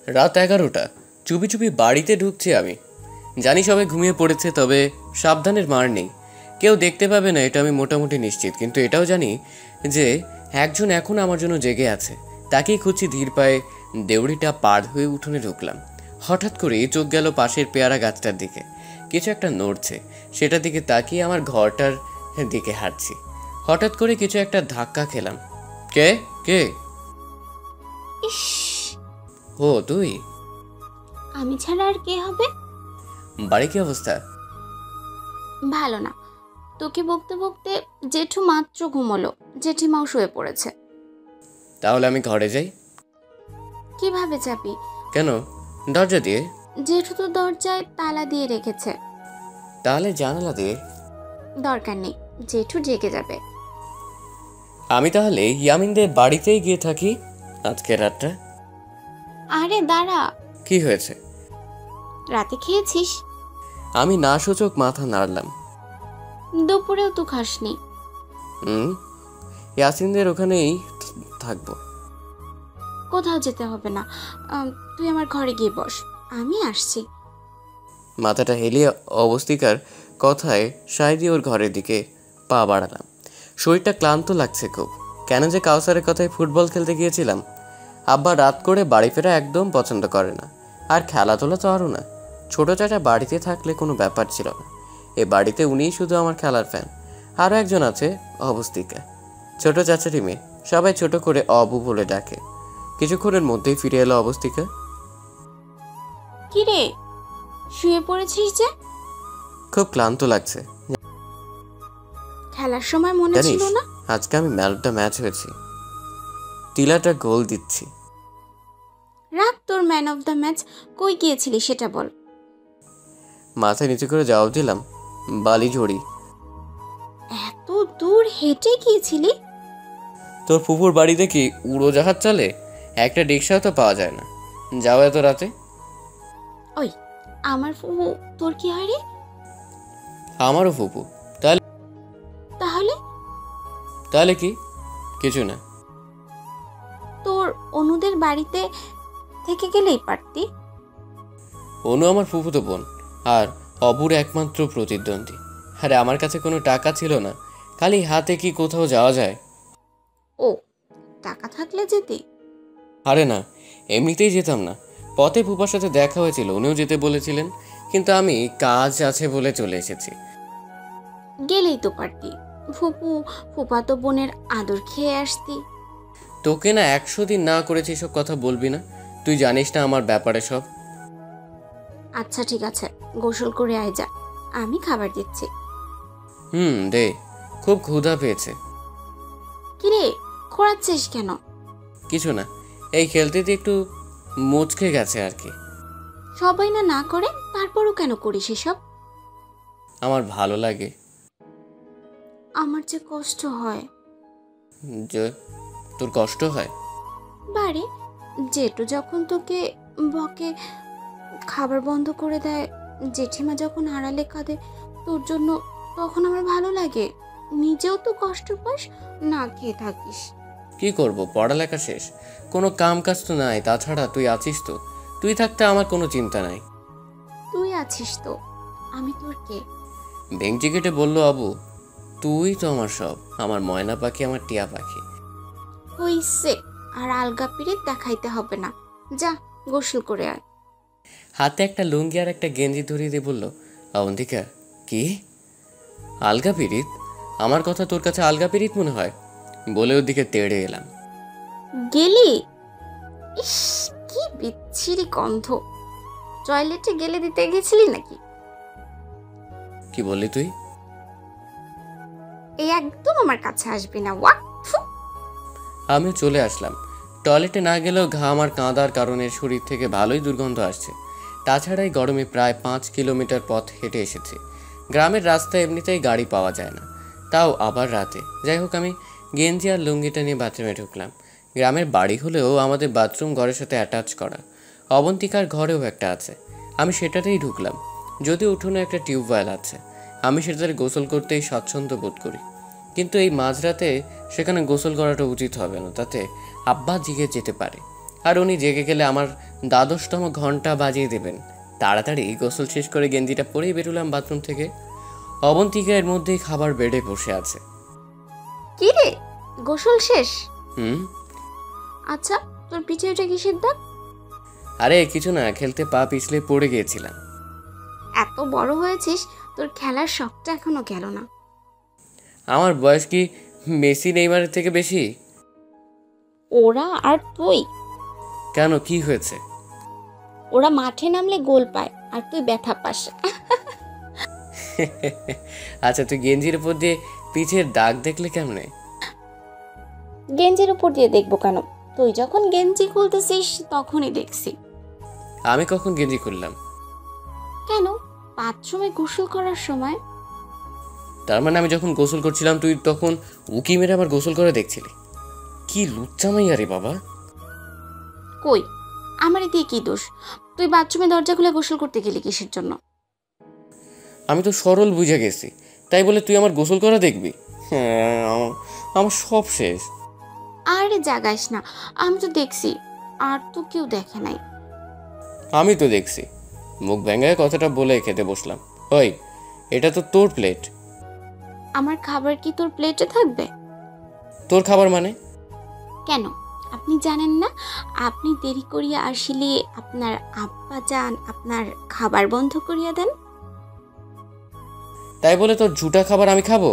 রাত 11টা। চুপি চুপি বাড়িতে ঢুকছি আমি। জানি সবাই ঘুমিয়ে পড়েছে, তবে সাবধানের মার নেই। কেউ দেখতে পাবে না এটা আমি মোটামুটি নিশ্চিত, কিন্তু এটাও জানি যে একজন এখন আমার জন্য জেগে আছে। তাকেই খুঁজছি ধীর পায়ে। দেউড়িটা পার হয়ে উঠোনে ঢুকলাম। হঠাৎ করে চোখ গেল পাশের পেয়ারা গাছটার দিকে। কিছু একটা নড়ছে, সেটার দিকে তাকিয়ে আমার ঘরটার দিকে হাঁটছি। হঠাৎ করে কিছু একটা ধাক্কা খেলাম। কে কে? ইস, ও তুই? আমি ছাড়া আর কে হবে? বাড়ি কি অবস্থা? ভালো না। তোকে বকতে বকতে জেঠু মাত্র ঘুমোলো, জেঠিমাও শুয়ে পড়েছে। তাহলে আমি ঘরে যাই। কিভাবে যাবি? কেন? দরজা দিয়ে। জেঠু তো দরজায় তালা দিয়ে রেখেছে। তাহলে জানালা দিয়ে। দরকার নেই, জেঠু জেগে যাবে। আমি তাহলে ইয়ামিনদের বাড়িতেই গিয়ে থাকি আজকে রাতটা। আরে দাঁড়া। কি হয়েছে? রাতে খেয়েছিস? আমি না সূচক মাথা নাড়লাম। দুপুরেও তো খাসনি। ইয়াসিনদের ওখানেই থাকবো। কোথাও যেতে হবে না, তুই আমার ঘরে গিয়ে বস, আমি আসছি। মাথাটা হেলিয়ে অবস্তিকার কথায় সায় দিয়ে ওর ঘরের দিকে পা বাড়ালাম। শরীরটা ক্লান্ত লাগছে খুব। কেন যে কাউসারের কথায় ফুটবল খেলতে গিয়েছিলাম। আব্বা রাত করে বাড়ি ফেরা একদম পছন্দ করে না, আর খেলাধুলা তো আরও না। ছোট চাচা বাড়িতে থাকলে কোনো ব্যাপার ছিল না, এ বাড়িতে উনিই শুধু আমার খেলার ফ্যান। আরও একজন আছে, অবস্তিকা, ছোট চাচারি মেয়ে। সবাই ছোট করে অবু বলে ডাকে। কিছুক্ষণের মধ্যেই ফিরে এলো অবস্তিকা। কি রে, শুয়ে পড়েছিস যে? খুব ক্লান্ত লাগছে। খেলার সময় মনে ছিল না? আজকে আমি ম্যাচ হয়েছি, তিলাটা গোল দিচ্ছি। রাখ তোর ম্যান অফ দ্য ম্যাচ। কই গিয়েছিলি সেটা বল। মাথায় নিচে করে জবাব দিলাম, বালি ঝড়ি। এত দূর হেঁটে গিয়েছিলি? তোর ফুফুর বাড়িতে কি উড়োজাহাজ চলে? একটা রিক্সাও তো পাওয়া যায় না, যাও এত রাতে। ওই, আমার ফুফু তোর কি হয় রে? আমারও ফুফু। তাহলে? তাহলে তাহলে কি? কিছু না। তোর অনুদের বাড়িতে থেকে গেলেই পারতি। অনু আমার ফুফুতো বোন, আর অবুর একমাত্র প্রতিদ্বন্দ্বী। আরে আমার কাছে কোনো টাকা ছিল না, খালি হাতে কি কোথাও যাওয়া যায়? ও, টাকা থাকলে যেতি? আরে না, এমনিতেই যেতাম না। পথে ফুফার সাথে দেখা হয়েছিল, উনিও যেতে বলেছিলেন, কিন্তু আমি কাজ আছে বলে চলে এসেছি। গেলেই তো পারতি, ফুপু ফুপাতো বোনের আদর খেয়ে আসতি। তোকে না 100 দিন না করেছি সব কথা বলবি না, তুই জানিস না আমার ব্যাপারে সব। আচ্ছা ঠিক আছে, গোসল করে আয় যা, আমি খাবার দিচ্ছি। দে, খুব ক্ষুধা পেয়েছে। কিরে, খোঁড়াচ্ছিস কেন? কিছু না, এই খেলতে একটু মুচকে গেছে আর কি। সবাই না না করে, তারপরও কেন করিস এসব? আমার ভালো লাগে। আমার যে কষ্ট হয়। যে তোর কষ্ট হয়? বারে জেঠু যখন তোকে বকে, খাবার বন্ধ করে দেয়, জেঠিমা যখন আড়ালে কাঁদে তোর জন্য, তখন আমার ভালো লাগে। নিজেও তো কষ্ট পাস, না খেয়ে থাকিস। কি করব, পড়ালেখা শেষ, কোনো কাম কাজ তো নাই। তাছাড়া তুই আছিস তো, তুই থাকতে আমার কোনো চিন্তা নাই। তুই আছিস তো, আমি তোর কে? বেঞ্চি কেটে বলল আবু, তুই তো আমার সব, আমার ময়না পাখি, আমার টিয়া পাখি। হইছে, আর আলগা পিরিত দেখাইতে হবে না, যা গোসল করে আয়। হাতে একটা লুঙ্গি আর একটা গেঞ্জি ধরিয়ে দিয়ে বলল, অবন্তিকা, কি আলগা পিরিত? আমার কথা তোর কাছে আলগা পিরিত মনে হয়? বলে ওর দিকে তেড়ে এলাম। গেলি? ইস, কি বিচ্ছিরি গন্ধ। টয়লেটে গেলে দিতে গেছিলি নাকি? কি বললি তুই? এই একদম আমার কাছে আসবি না, ওয়াক। আমিও চলে আসলাম। টয়লেটে না গেলেও ঘাম আর কাঁদার কারণে শরীর থেকে ভালোই দুর্গন্ধ আসছে। তাছাড়া এই গরমে প্রায় 5 কিলোমিটার পথ হেঁটে এসেছি। গ্রামের রাস্তায় এমনিতেই গাড়ি পাওয়া যায় না, তাও আবার রাতে। যাই হোক, আমি গেঞ্জি আর লুঙ্গিটা নিয়ে বাথরুমে ঢুকলাম। গ্রামের বাড়ি হলেও আমাদের বাথরুম ঘরের সাথে অ্যাটাচ করা। অবন্তিকার ঘরেও একটা আছে, আমি সেটাতেই ঢুকলাম। যদি উঠোনে একটা টিউবওয়েল আছে, আমি সেটাতে গোসল করতেই স্বাচ্ছন্দ্য বোধ করি। কিন্তু এই মাঝরাতে সেখানে গোসল করাটা উচিত হবে না, তাতে আব্বা জেগে যেতে পারে, আর উনি জেগে গেলে আমার দ্বাদশতম ঘন্টা বাজিয়ে দেবেন। তাড়াতাড়ি গোসল শেষ করে গেঞ্জিটা পরেই বেরোলাম বাথরুম থেকে। অবন্তিকা এর মধ্যেই খাবার বেডে বসে আছে। কি রে, গোসল শেষ? হুম। আচ্ছা, তোর পিছে ওটা কিসের দাগ? আরে কিছু না, খেলতে পা পিছলে পড়ে গিয়েছিলাম। এত বড় হয়েছিস, তোর খেলার শখটা এখনো গেল না। আমার বয়স কি মেসি নেইমারের থেকে বেশি? ওরা আর তুই, কেন, কি হয়েছে? ওরা মাঠে নামলে গোল পায় আর তুই ব্যথা পাস। আচ্ছা, তুই গেঞ্জির উপর দিয়ে পিছের দাগ দেখলে কেমনে? গেঞ্জির উপর দিয়ে দেখবো কেন? তুই যখন গেঞ্জি খুলতেছিস তখনই দেখছি। আমি কখন গেঞ্জি খুললাম? কেন, বাথরুমে গোসল করার সময়। তার মানে আমি যখন গোসল করছিলাম তুই তখন উকি মেরে আবার গোসল করে দেখছিলি? কি লুচ্চামাই আরে বাবা। কই, আমার দিয়ে কি দোষ? তুই বাথরুমে দরজা খুলে গোসল করতে গেলি কিসের জন্য? আমি তো সরল বুঝে গেছি, তাই বলে তুই আমার গোসল করা দেখবি? হ্যাঁ, আমার সব শেষ। আরে জাগাইস না, আমি তো দেখছি, আর তো কেউ দেখে নাই। আমি তো দেখছি। মুখ ভেঙে কথাটা বলে খেতে বসলাম। ওই, এটা তো তোর প্লেট। আমার খাবার কি তোর প্লেটে থাকবে? তোর খাবার মানে? কেন, আপনি জানেন না? আপনি দেরি করিয়া আসিলে আপনার আব্বা যান আপনার খাবার বন্ধ করিয়া দেন। তাই বলে তোর ঝুটা খাবার আমি খাবো?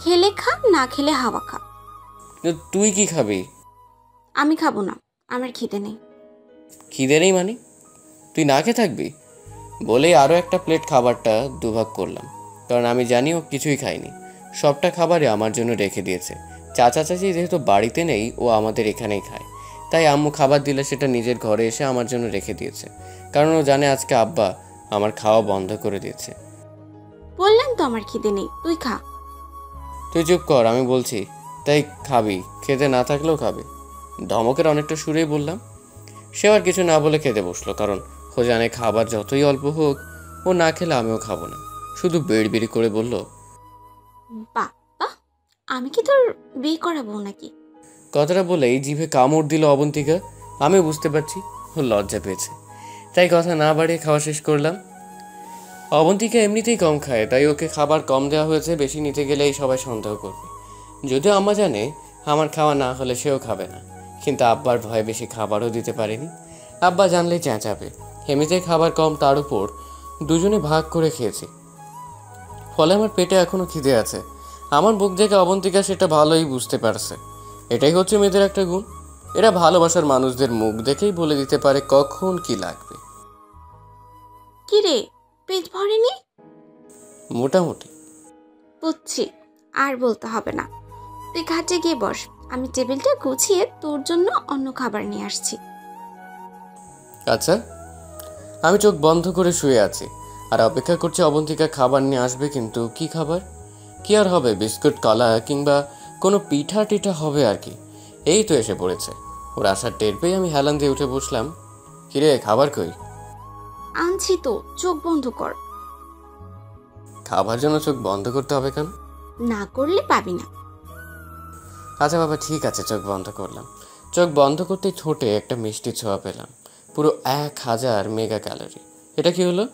খেলে খা, না খেলে হাওয়া খা। কিন্তু তুই কি খাবি? আমি খাবো না, আমার খিদে নেই। খিদে নেই মানে? তুই না খেয়ে থাকবি? বলেই আরও একটা প্লেট খাবারটা দুভাগ করলাম, কারণ আমি জানি ও কিছুই খায়নি। সবটা খাবারই আমার জন্য রেখে দিয়েছে। চাচা চাচি যেহেতু বাড়িতে নেই, ও আমাদের এখানেই খায়, তাই আম্মু খাবার দিলে সেটা নিজের ঘরে এসে আমার জন্য রেখে দিয়েছে, কারণ ও জানে আজকে আব্বা আমার খাওয়া বন্ধ করে দিয়েছে। বললাম তো আমার খিদে নেই, তুই খা। তুই চুপ কর, আমি বলছি। তাই খাবি, খেতে না থাকলেও খাবি। ধমকের অনেকটা সুরেই বললাম। সে আর কিছু না বলে খেতে বসলো, কারণ ও জানে খাবার যতই অল্প হোক ও না খেলে আমিও খাবো না। শুধু বেড়বিড়ি করে বলল, বাবা, আমি কি তোর বিয়ে করাবো নাকি? কথাটা বলেই জিভে কামড় দিল অবন্তিকা। আমি বুঝতে পারছি ও লজ্জা পেয়েছে, তাই কথা না বাড়িয়ে খাওয়া শেষ করলাম। অবন্তিকা এমনিতেই কম খায়, তাই ওকে খাবার কম দেওয়া হয়েছে। বেশি নিতে গেলেই সবাই সন্দেহ করবে। যদিও আম্মা জানে আমার খাওয়া না হলে সেও খাবে না, কিন্তু আব্বার ভয়ে বেশি খাবারও দিতে পারেনি। আব্বা জানলেই চেঁচাবে। এমনিতেই খাবার কম, তার উপর দুজনে ভাগ করে খেয়েছি, ফলে আমার পেটে এখনো খিদে আছে। আমার মুখ দেখে অবন্তিকা সেটা ভালোই বুঝতে পারছে। এটাই হচ্ছে মেয়েদের একটা গুণ, এরা ভালোবাসার মানুষদের মুখ দেখেই বলে দিতে পারে কখন কি লাগবে। কি রে, পেট ভরেনি? মোটামুটি। বুঝছি, আর বলতে হবে না। তুই ঘাটে গিয়ে বস, আমি টেবিলটা গুছিয়ে তোর জন্য অন্য খাবার নিয়ে আসছি। আচ্ছা। আমি চোখ বন্ধ করে শুয়ে আছি আর অপেক্ষা করছি অবন্তিকা খাবার নিয়ে আসবে, কিন্তু কি খাবার? কি আর হবে, বিস্কুট, কলা কিংবা কোনো পিঠা টিঠা হবে আর কি। এই তো এসে পড়েছে। ওর আসার টের পেয়ে আমি হেলান দিয়ে উঠে বসলাম। কিরে, খাবার কই? আনছি তো, চোখ বন্ধ কর। খাবার জন্য চোখ বন্ধ করতে হবে কেন? না করলে পাবি না। আচ্ছা বাবা, ঠিক আছে, চোখ বন্ধ করলাম। চোখ বন্ধ করতেই ঠোঁটে একটা মিষ্টি ছোঁয়া পেলাম, পুরো 1000 মেগা ক্যালোরি। এটা কি হলো?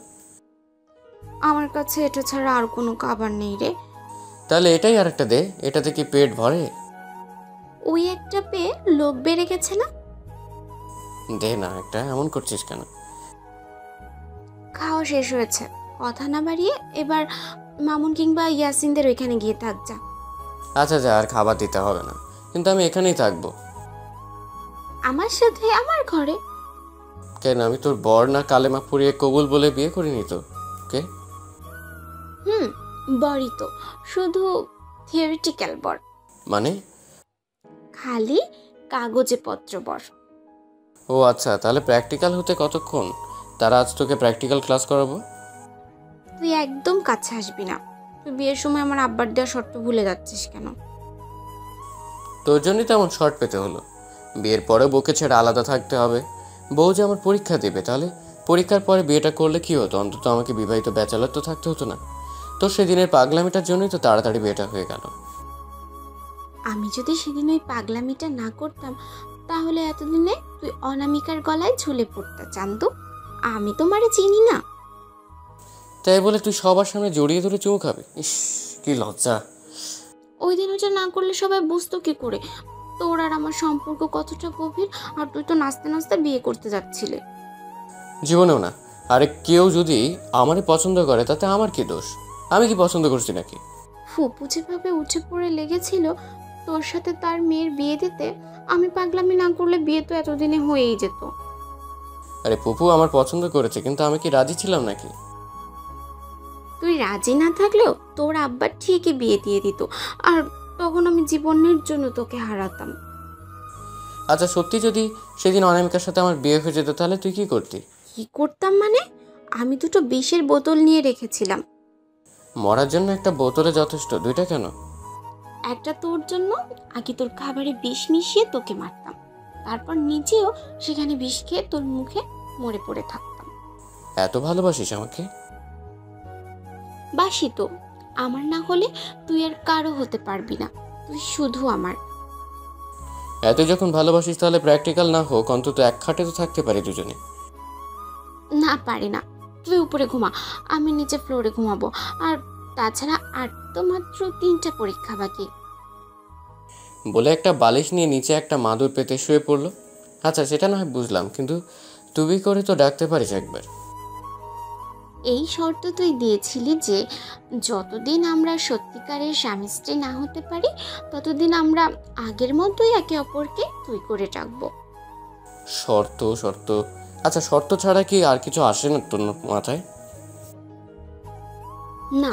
আমার কাছে এটা ছাড়া আর কোনো খাবার নেই রে। তাহলে এটাই আর একটা দে, এটাতে কি পেট ভরে? ওই একটা পেয়ে লোভ বেড়ে গেছে না? দে না একটা, এমন করছিস কেন? খাওয়া শেষ হয়েছে, কথা না বাড়িয়ে এবার মামুন কিংবা ইয়াসিনদের ওইখানে গিয়ে থাক যা। আচ্ছা যা, আর খাবার দিতে হবে না, কিন্তু আমি এখানেই থাকবো। আমার সাথে আমার ঘরে? কেন, আমি তোর বর না? কালেমা পড়িয়ে কবুল বলে বিয়ে করিনি তো। কে? বরই তো, শুধু থিওরিটিক্যাল বর। মানে? খালি কাগজে পত্র বর। ও আচ্ছা, তাহলে প্র্যাকটিক্যাল হতে কতক্ষণ? তারা আজ তোকে প্র্যাকটিক্যাল ক্লাস করাবো। তুই একদম কাছে আসবি না। তুই বিয়ের সময় আমার আব্বার দেওয়া শর্ত ভুলে যাচ্ছিস কেন? তোর জন্যই তো এমন শর্ট পেতে হলো। বিয়ের পরে বউকে ছেড়ে আলাদা থাকতে হবে। বউ যে আমার পরীক্ষা দেবে, তাহলে পরীক্ষার পরে বিয়েটা করলে কি হতো? অন্তত আমাকে বিবাহিত ব্যাচেলর তো থাকতে হতো না। তোর সেদিনের পাগলামিটার জন্যই তো তাড়াতাড়ি বিয়েটা হয়ে গেল। আমি যদি সেদিন ওই পাগলামিটা না করতাম, তাহলে এতদিনে তুই অনামিকার গলায় ঝুলে পড়তা চান্দু। আমি তোমারে চিনি না। তাই বলে তুই সবার সামনে জড়িয়ে ধরে চুমু খাবে? ইস, কি লজ্জা। ওই দিন ওটা না করলে সবাই বুঝতো কি করে তোর আর আমার সম্পর্ক কতটা গভীর? আর তুই তো নাচতে নাচতে বিয়ে করতে যাচ্ছিলে। জীবনেও না। আরে কেউ যদি আমারই পছন্দ করে তাতে আমার কি দোষ? আমি কি পছন্দ করছি নাকি? ফুপু যেভাবে উঠে পড়ে লেগেছিল তোর সাথে তার মেয়ের বিয়ে দিতে, আমি পাগলামি না করলে বিয়ে তো এতদিনে হয়েই যেত। আরে পুপু আমার পছন্দ করেছে, কিন্তু আমি কি রাজি ছিলাম নাকি? তুই রাজি না থাকলেও তোর আব্বা ঠিকই বিয়ে দিয়ে দিত, আর তখন আমি জীবনের জন্য তোকে হারাতাম। আচ্ছা সত্যি যদি সেদিন অনামিকার সাথে আমার বিয়ে হয়ে যেত তাহলে তুই কি করতি? কি করতাম মানে? আমি দুটো বিষের বোতল নিয়ে রেখেছিলাম। মরার জন্য একটা বোতলে যথেষ্ট, দুইটা কেন? একটা তোর জন্য, আগে তোর খাবারে বিষ মিশিয়ে তোকে মারতাম, তারপর নিজেও সেখানে বিষ খেয়ে তোর মুখে মরে পড়ে থাকতাম। এত ভালোবাসিস আমাকে? বাসি তো, আমার না হলে তুই আর কারো হতে পারবি না, তুই শুধু আমার। এত যখন ভালোবাসিস তাহলে প্র্যাকটিক্যাল না হোক অন্তত এক খাটে তো থাকতে পারি দুজনে। না পারি না, তুই উপরে ঘুমা, আমি নিচে ফ্লোরে ঘুমাবো। আর তাছাড়া আর তো মাত্র 3টা পরীক্ষা বাকি। বলে একটা বালিশ নিয়ে নিচে একটা মাদুর পেতে শুয়ে পড়লো। আচ্ছা সেটা না হয় বুঝলাম, কিন্তু তুই করে তো ডাকতে পারিস একবার। এই শর্ত তুই দিয়েছিলি যে যতদিন আমরা সত্যিকারের স্বামী স্ত্রী না হতে পারি ততদিন আমরা আগের মতোই একে অপরকে তুই করে ডাকবো। শর্ত শর্ত? আচ্ছা শর্ত ছাড়া কি আর কিছু আসে না তোর মাথায়? না,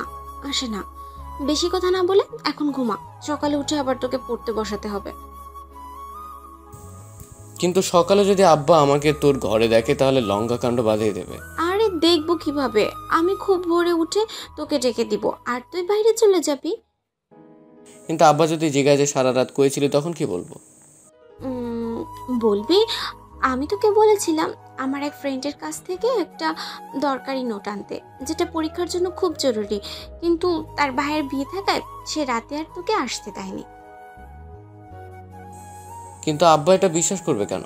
আসে না। বেশি কথা না বলে এখন ঘুমা, সকালে উঠে আবার তোকে পড়তে বসাতে হবে। কিন্তু সকালে যদি আব্বা আমাকে তোর ঘরে দেখে তাহলে লঙ্কা কাণ্ড বাঁধিয়ে দেবে। আরে দেখবো কিভাবে? আমি খুব ভোরে উঠে তোকে ডেকে দিব আর তুই বাইরে চলে যাবি। কিন্তু আব্বা যদি জিজ্ঞাসা সারা রাত করেছিলি তখন কি বলবো? বলবি আমি তোকে বলেছিলাম আমার এক ফ্রেন্ডের কাছ থেকে একটা দরকারি নোট আনতে, যেটা পরীক্ষার জন্য খুব জরুরি, কিন্তু তার ভাইয়ের বিয়ে থাকায় সে রাতে আর তোকে আসতে দেয়নি। কিন্তু আব্বা এটা বিশ্বাস করবে কেন?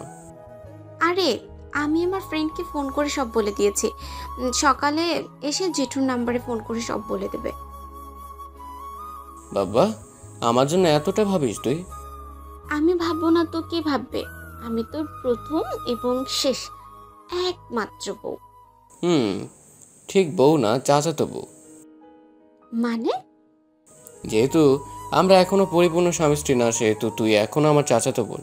আরে আমি আমার ফ্রেন্ডকে ফোন করে সব বলে দিয়েছি, সকালে এসে জেঠুর নাম্বারে ফোন করে সব বলে দেবে। বাবা, আমার জন্য এতটা ভাবিস তুই? আমি ভাববো না তো কে ভাববে? আমি তোর প্রথম এবং শেষ একমাত্র বউ। ঠিক বউ না, চাচাতো বউ। মানে? যেহেতু আমরা এখনো পরিপূর্ণ স্বামী স্ত্রী না সেহেতু তুই এখনো আমার চাচাতো বোন।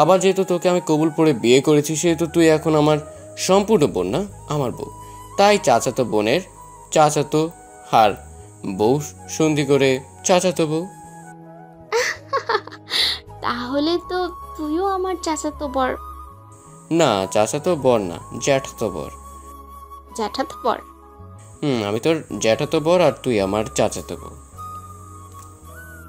আবার যেহেতু তোকে আমি কবুল পড়ে বিয়ে করেছি সেহেতু তুই এখন আমার সম্পূর্ণ বোন না, আমার বউ। তাই চাচাতো বোনের চাচাতো হার বউ সন্ধি করে চাচাতো বউ। তাহলে তো তুইও আমার চাচাতো বর। না, চাচাতো বর না, জ্যাঠাতো বর। জ্যাঠাতো বর? আমি তোর জ্যাঠাতো বর আর তুই আমার চাচাতো বউ।